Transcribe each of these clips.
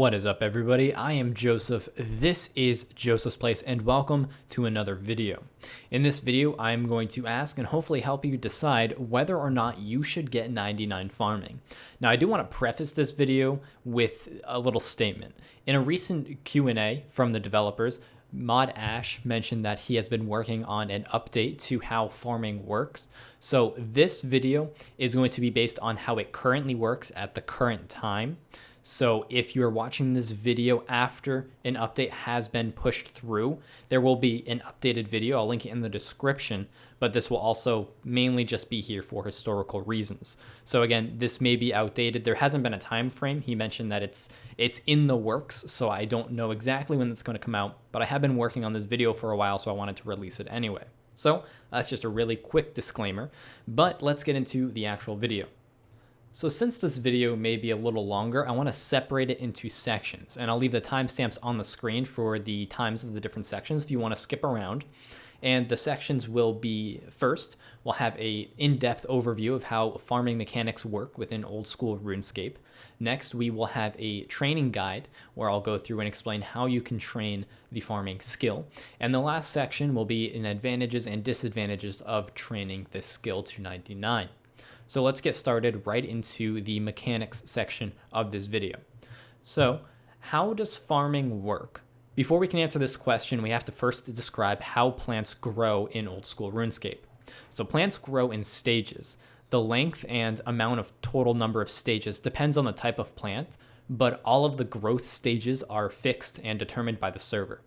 What is up, everybody? I am Joseph. This is Joseph's Place, and welcome to another video. In this video, I'm going to ask and hopefully help you decide whether or not you should get 99 farming. Now, I do want to preface this video with a little statement. In a recent Q&A from the developers, Mod Ash mentioned that he has been working on an update to how farming works. So this video is going to be based on how it currently works at the current time. So if you're watching this video after an update has been pushed through, there will be an updated video. I'll link it in the description, but this will also mainly just be here for historical reasons. So again, this may be outdated. There hasn't been a time frame. He mentioned that it's in the works, so I don't know exactly when it's going to come out, but I have been working on this video for a while, so I wanted to release it anyway. So that's just a really quick disclaimer, but let's get into the actual video. So since this video may be a little longer, I want to separate it into sections, and I'll leave the timestamps on the screen for the times of the different sections if you want to skip around. And the sections will be, first, we'll have a in-depth overview of how farming mechanics work within Oldschool Runescape. Next, we will have a training guide where I'll go through and explain how you can train the farming skill. And the last section will be in advantages and disadvantages of training this skill to 99. So let's get started right into the mechanics section of this video. So how does farming work? Before we can answer this question, we have to first describe how plants grow in Oldschool Runescape. So plants grow in stages. The length and amount of total number of stages depends on the type of plant, but all of the growth stages are fixed and determined by the server.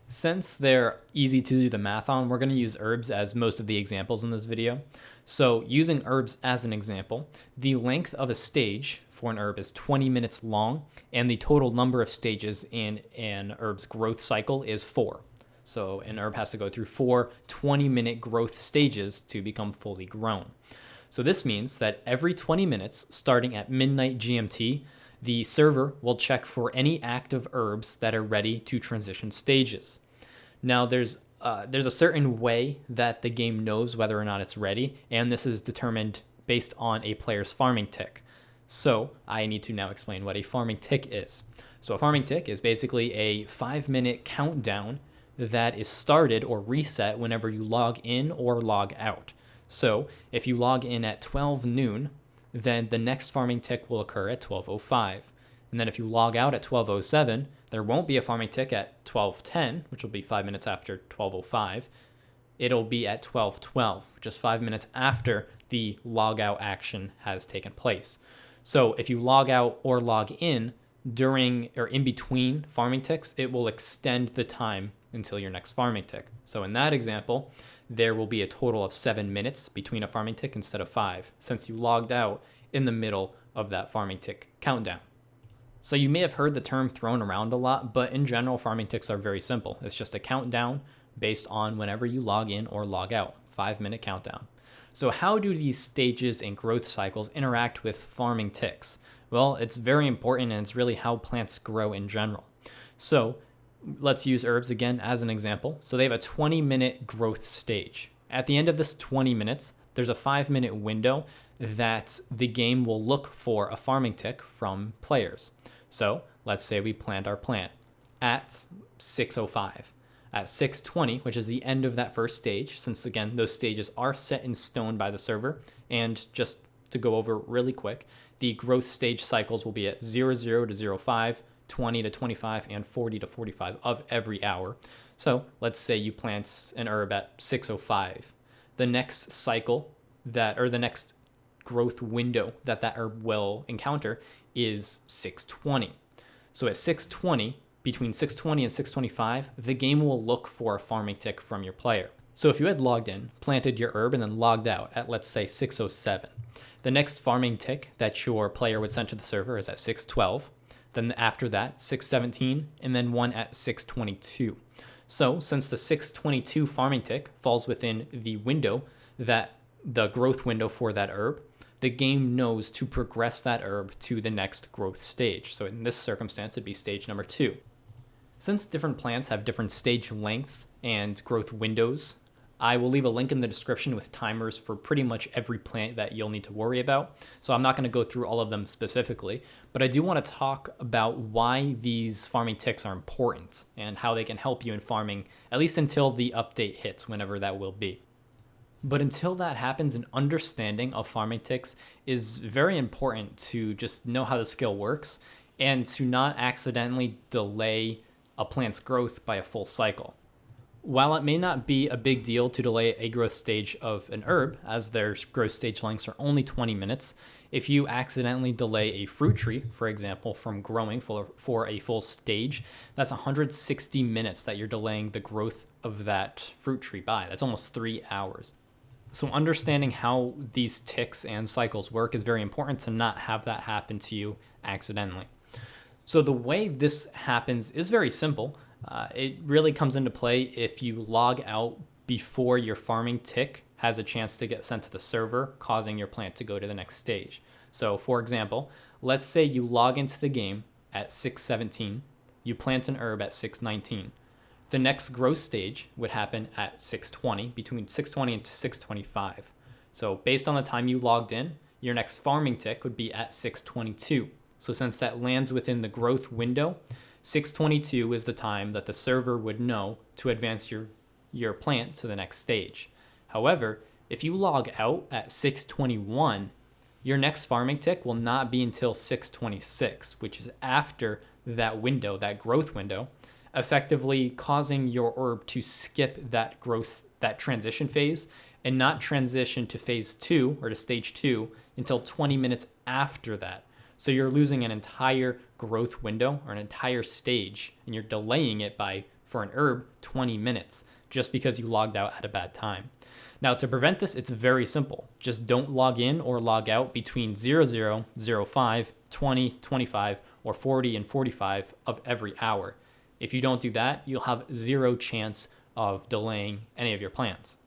Since they're easy to do the math on, we're going to use herbs as most of the examples in this video. So using herbs as an example, the length of a stage for an herb is 20 minutes long, and the total number of stages in an herb's growth cycle is 4. So an herb has to go through 4 20-minute growth stages to become fully grown. So this means that every 20 minutes, starting at midnight GMT, the server will check for any active herbs that are ready to transition stages. Now, there's a certain way that the game knows whether or not it's ready, and this is determined based on a player's farming tick. So I need to now explain what a farming tick is. So a farming tick is basically a 5-minute countdown that is started or reset whenever you log in or log out. So if you log in at 12 noon, then the next farming tick will occur at 12:05. And then if you log out at 12:07, there won't be a farming tick at 12:10, which will be 5 minutes after 12:05. It'll be at 12:12, just 5 minutes after the log out action has taken place. So if you log out or log in during or in between farming ticks, it will extend the time until your next farming tick. So in that example, there will be a total of 7 minutes between a farming tick instead of 5, since you logged out in the middle of that farming tick countdown. So you may have heard the term thrown around a lot, but in general, farming ticks are very simple. It's just a countdown based on whenever you log in or log out, 5-minute countdown. So how do these stages and growth cycles interact with farming ticks? Well, it's very important, and it's really how plants grow in general. So let's use herbs again as an example. So they have a 20-minute growth stage. At the end of this 20 minutes, there's a 5-minute window that the game will look for a farming tick from players. So let's say we plant our plant at 6:05. At 6:20, which is the end of that first stage, since again, those stages are set in stone by the server, and just to go over really quick, the growth stage cycles will be at 00 to 05, 20 to 25, and 40 to 45 of every hour. So let's say you plant an herb at 6:05. The next cycle the next growth window that herb will encounter is 6:20. So at 6:20, between 6:20 and 6:25, the game will look for a farming tick from your player. So if you had logged in, planted your herb, and then logged out at, let's say, 6:07, the next farming tick that your player would send to the server is at 6:12. Then after that, 6:17, and then one at 6:22. So since the 6:22 farming tick falls within the window, the growth window for that herb, the game knows to progress that herb to the next growth stage. So in this circumstance, it'd be stage number 2. Since different plants have different stage lengths and growth windows, I will leave a link in the description with timers for pretty much every plant that you'll need to worry about. So I'm not going to go through all of them specifically, but I do want to talk about why these farming ticks are important and how they can help you in farming, at least until the update hits, whenever that will be. But until that happens, an understanding of farming ticks is very important to just know how the skill works and to not accidentally delay a plant's growth by a full cycle. While it may not be a big deal to delay a growth stage of an herb, as their growth stage lengths are only 20 minutes, if you accidentally delay a fruit tree, for example, from growing for a full stage, that's 160 minutes that you're delaying the growth of that fruit tree by. That's almost 3 hours. So understanding how these ticks and cycles work is very important to not have that happen to you accidentally. So the way this happens is very simple. It really comes into play if you log out before your farming tick has a chance to get sent to the server, causing your plant to go to the next stage. So for example, let's say you log into the game at 6:17, you plant an herb at 6:19. The next growth stage would happen at 6:20, between 6:20 and 6:25. So based on the time you logged in, your next farming tick would be at 6:22. So since that lands within the growth window, 6:22 is the time that the server would know to advance your plant to the next stage. However, if you log out at 6:21, your next farming tick will not be until 6:26, which is after that window, that growth window, effectively causing your herb to skip that growth, that transition phase, and not transition to phase 2 or to stage 2 until 20 minutes after that. So you're losing an entire growth window or an entire stage, and you're delaying it by, for an herb, 20 minutes just because you logged out at a bad time. Now, to prevent this, it's very simple. Just don't log in or log out between 00, 05, 20, 25, or 40 and 45 of every hour. If you don't do that, you'll have zero chance of delaying any of your plants.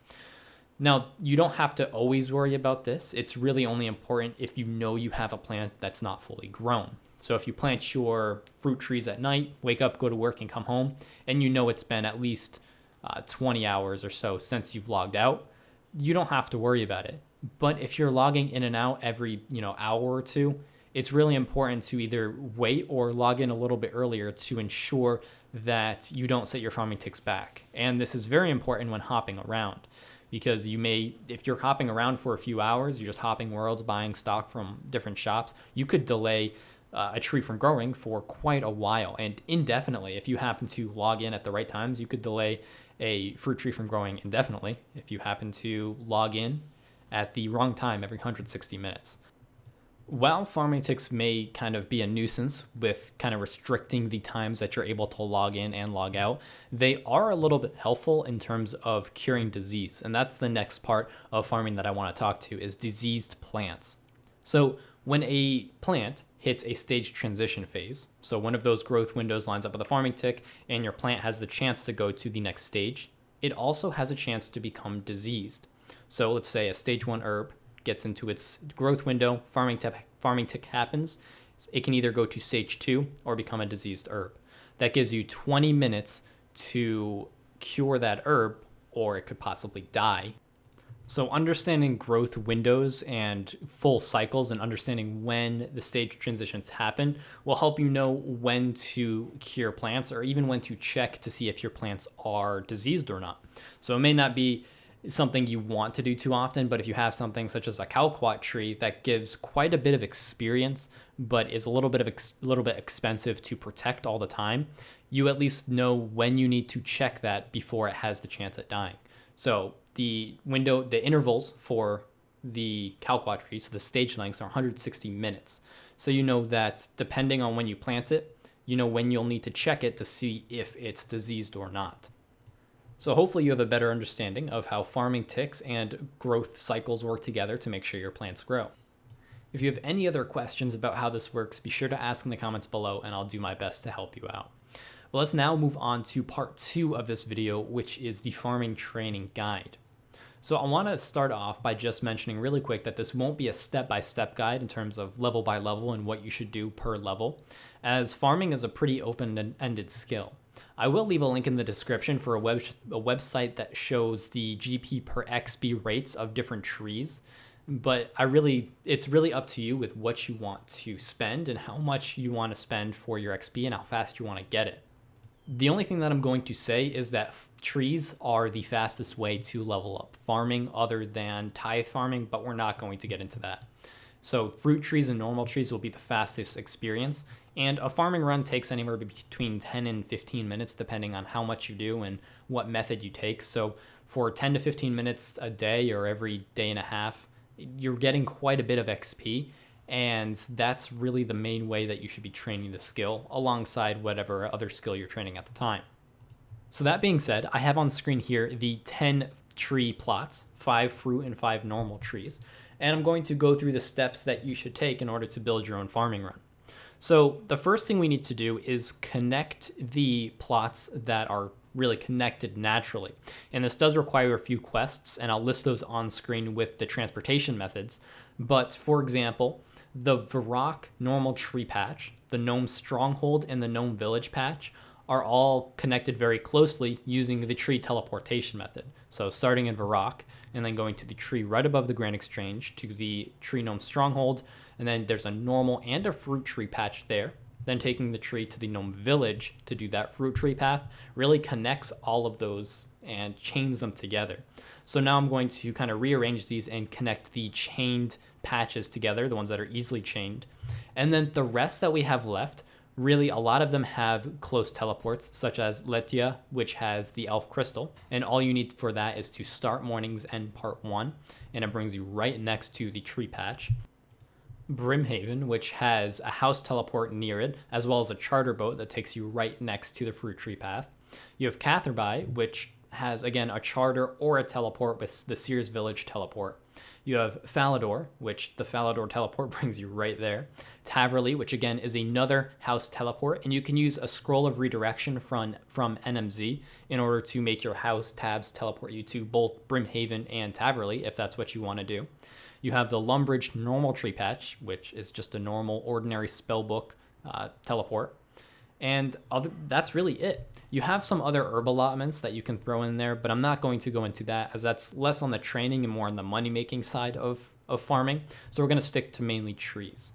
Now, you don't have to always worry about this. It's really only important if you know you have a plant that's not fully grown. So if you plant your fruit trees at night, wake up, go to work, and come home, and you know it's been at least 20 hours or so since you've logged out, you don't have to worry about it. But if you're logging in and out every hour or two, it's really important to either wait or log in a little bit earlier to ensure that you don't set your farming ticks back. And this is very important when hopping around, because if you're hopping around for a few hours, you're just hopping worlds, buying stock from different shops, you could delay a tree from growing for quite a while and indefinitely. If you happen to log in at the right times, you could delay a fruit tree from growing indefinitely if you happen to log in at the wrong time every 160 minutes. While farming ticks may kind of be a nuisance with kind of restricting the times that you're able to log in and log out, they are a little bit helpful in terms of curing disease. And that's the next part of farming that I want to talk to, is diseased plants. So when a plant hits a stage transition phase, so one of those growth windows lines up with a farming tick and your plant has the chance to go to the next stage, it also has a chance to become diseased. So let's say a stage 1 herb gets into its growth window, farming tick happens, it can either go to stage 2 or become a diseased herb. That gives you 20 minutes to cure that herb, or it could possibly die. So understanding growth windows and full cycles and understanding when the stage transitions happen will help you know when to cure plants, or even when to check to see if your plants are diseased or not. So it may not be something you want to do too often, but if you have something such as a calquat tree that gives quite a bit of experience but is a little bit expensive to protect all the time, you at least know when you need to check that before it has the chance at dying. So the intervals for the calquat tree, so the stage lengths, are 160 minutes. So you know that depending on when you plant it, you know when you'll need to check it to see if it's diseased or not. So hopefully you have a better understanding of how farming ticks and growth cycles work together to make sure your plants grow. If you have any other questions about how this works, be sure to ask in the comments below and I'll do my best to help you out. But let's now move on to part 2 of this video, which is the farming training guide. So I want to start off by just mentioning really quick that this won't be a step-by-step guide in terms of level by level and what you should do per level, as farming is a pretty open-ended skill. I will leave a link in the description for a website that shows the GP per XP rates of different trees. But it's really up to you with what you want to spend and how much you want to spend for your XP and how fast you want to get it. The only thing that I'm going to say is that trees are the fastest way to level up farming other than tithe farming, but we're not going to get into that. So fruit trees and normal trees will be the fastest experience, and a farming run takes anywhere between 10 and 15 minutes depending on how much you do and what method you take. So for 10 to 15 minutes a day or every day and a half, you're getting quite a bit of XP, and that's really the main way that you should be training the skill alongside whatever other skill you're training at the time. So that being said, I have on screen here the 10 tree plots, 5 fruit and 5 normal trees, and I'm going to go through the steps that you should take in order to build your own farming run. So the first thing we need to do is connect the plots that are really connected naturally. And this does require a few quests, and I'll list those on screen with the transportation methods. But for example, the Varrock normal tree patch, the Gnome Stronghold, and the Gnome Village patch are all connected very closely using the tree teleportation method. So starting in Varrock and then going to the tree right above the Grand Exchange to the tree Gnome Stronghold, and then there's a normal and a fruit tree patch there. Then taking the tree to the Gnome Village to do that fruit tree path really connects all of those and chains them together. So now I'm going to kind of rearrange these and connect the chained patches together, the ones that are easily chained. And then the rest that we have left, really a lot of them have close teleports, such as Letia, which has the Elf Crystal. And all you need for that is to start Morning's End Part 1, and it brings you right next to the tree patch. Brimhaven, which has a house teleport near it, as well as a charter boat that takes you right next to the fruit tree path. You have Catherby, which has, again, a charter or a teleport with the Sears Village teleport. You have Falador, which the Falador teleport brings you right there. Taverley, which again is another house teleport, and you can use a scroll of redirection from NMZ in order to make your house tabs teleport you to both Brimhaven and Taverley, if that's what you want to do. You have the Lumbridge normal tree patch, which is just a normal ordinary spellbook teleport. And that's really it. You have some other herb allotments that you can throw in there, but I'm not going to go into that as that's less on the training and more on the money making side of farming. So we're going to stick to mainly trees.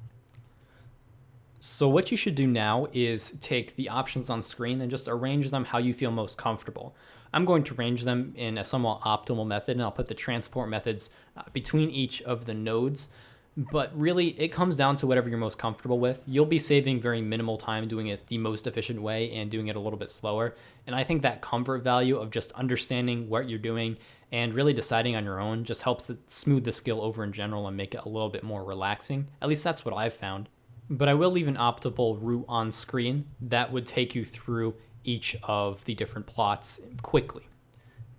So what you should do now is take the options on screen and just arrange them how you feel most comfortable. I'm going to arrange them in a somewhat optimal method, and I'll put the transport methods between each of the nodes. But really, it comes down to whatever you're most comfortable with. You'll be saving very minimal time doing it the most efficient way and doing it a little bit slower. And I think that comfort value of just understanding what you're doing and really deciding on your own just helps it smooth the skill over in general and make it a little bit more relaxing. At least that's what I've found. But I will leave an optimal route on screen that would take you through each of the different plots quickly.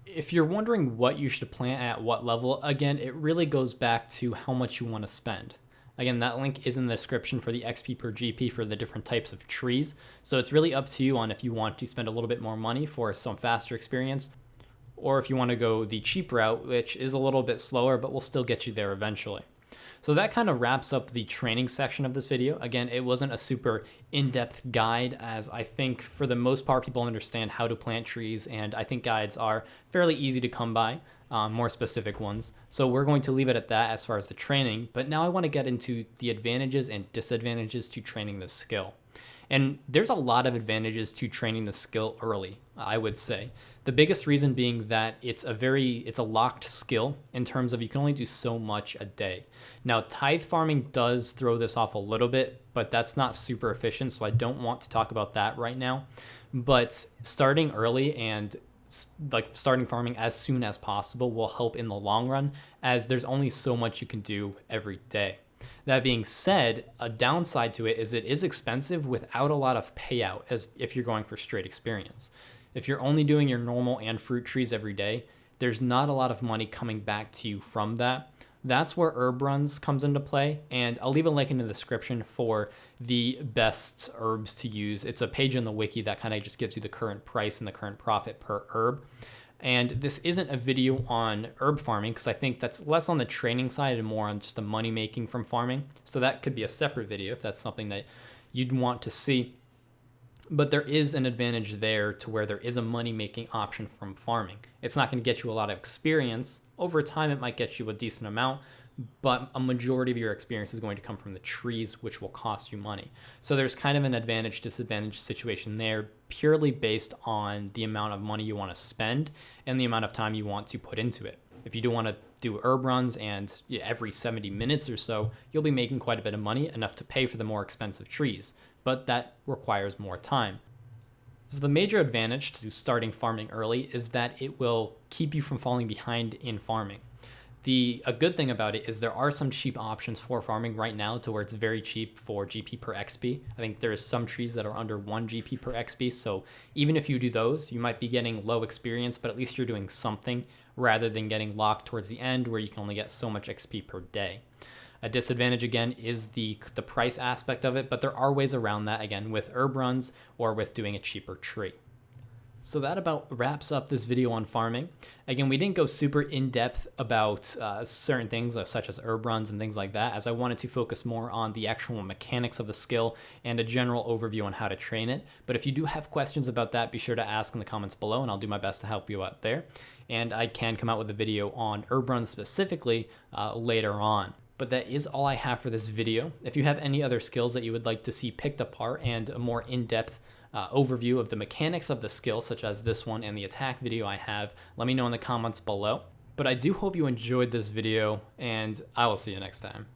If you're wondering what you should plant at what level, again, it really goes back to how much you want to spend. Again, that link is in the description for the XP per GP for the different types of trees. So it's really up to you on if you want to spend a little bit more money for some faster experience, or if you want to go the cheap route, which is a little bit slower, but will still get you there eventually. So that kind of wraps up the training section of this video. Again, it wasn't a super in-depth guide, as I think for the most part people understand how to plant trees, and I think guides are fairly easy to come by, more specific ones. So we're going to leave it at that as far as the training, but now I want to get into the advantages and disadvantages to training this skill. And there's a lot of advantages to training the skill early, I would say. The biggest reason being that it's a locked skill in terms of you can only do so much a day. Now, tithe farming does throw this off a little bit, but that's not super efficient, so I don't want to talk about that right now. But starting early and starting farming as soon as possible will help in the long run, as there's only so much you can do every day. That being said, a downside to it is expensive without a lot of payout, as if you're going for straight experience. If you're only doing your normal and fruit trees every day, there's not a lot of money coming back to you from that. That's where herb runs comes into play, and I'll leave a link in the description for the best herbs to use. It's a page in the wiki that kind of just gives you the current price and the current profit per herb. And this isn't a video on herb farming because I think that's less on the training side and more on just the money making from farming. So that could be a separate video if that's something that you'd want to see. But there is an advantage there to where there is a money-making option from farming. It's not going to get you a lot of experience. Over time, it might get you a decent amount, but a majority of your experience is going to come from the trees, which will cost you money. So there's kind of an advantage-disadvantage situation there, purely based on the amount of money you want to spend and the amount of time you want to put into it. If you do want to do herb runs and every 70 minutes or so, you'll be making quite a bit of money, enough to pay for the more expensive trees, but that requires more time. So the major advantage to starting farming early is that it will keep you from falling behind in farming. A good thing about it is there are some cheap options for farming right now to where it's very cheap for GP per XP. I think there's some trees that are under 1 GP per XP, so even if you do those, you might be getting low experience, but at least you're doing something rather than getting locked towards the end where you can only get so much XP per day. A disadvantage, again, is the price aspect of it, but there are ways around that, again, with herb runs or with doing a cheaper tree. So that about wraps up this video on farming. Again, we didn't go super in-depth about certain things such as herb runs and things like that, as I wanted to focus more on the actual mechanics of the skill and a general overview on how to train it. But if you do have questions about that, be sure to ask in the comments below and I'll do my best to help you out there. And I can come out with a video on herb runs specifically later on. But that is all I have for this video. If you have any other skills that you would like to see picked apart and a more in-depth overview of the mechanics of the skill, such as this one and the attack video I have, let me know in the comments below. But I do hope you enjoyed this video, and I will see you next time.